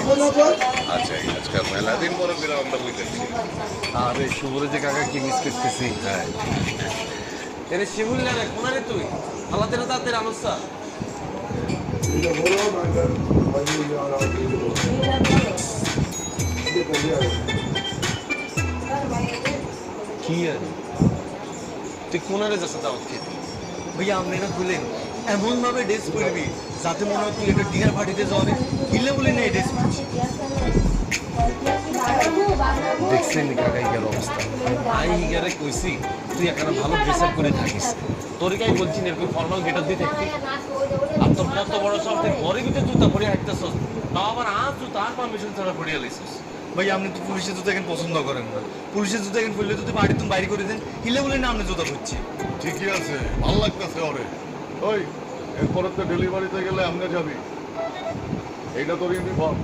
আচ্ছা আজকাল মেলা দিন পরে আমরা বুঝতেছি। আরে শিবুরে যে কাকা কি মিস করতেছি। হ্যাঁ এরে শিবুল না কোনারে তুই আলাদা না তাদের আমসা কি আর তুই কোনারে যাস দাওয়াত খেতে ভাইয়া আপনি না খুলেন এমন ভাবে ড্রেস করবি যাতে মনে হয় তুই একটা ডিনার পার্টিতে যাবে কিলে বলে নেই ড্রেস করছি দেখছেন কাকাই গেল অবস্থা আই গেলে কইছি তুই এখানে ভালো ড্রেস আপ করে থাকিস তোর কাই বলছি না এরকম ফর্মাল গেটআপ দিয়ে থাকবি আর তোর কত বড় সব তুই ঘরে ভিতরে জুতা পরে হাঁটতেছস তাও আবার জুতা আর পারমিশন ছাড়া পরিয়ে লাইছিস ভাই আপনি তো পুলিশের জুতা এখন পছন্দ করেন না পুলিশের জুতা এখন পরলে যদি বাড়ি তুমি বাইরে করে দেন হিলে বলে না আপনি জুতা করছি ঠিকই আছে, ভালো লাগতেছে ওরে। ওই এরপরে তো ডেলিভারিতে গেলে আমরা যাবি, এইটা তোর ইউনিফর্ম।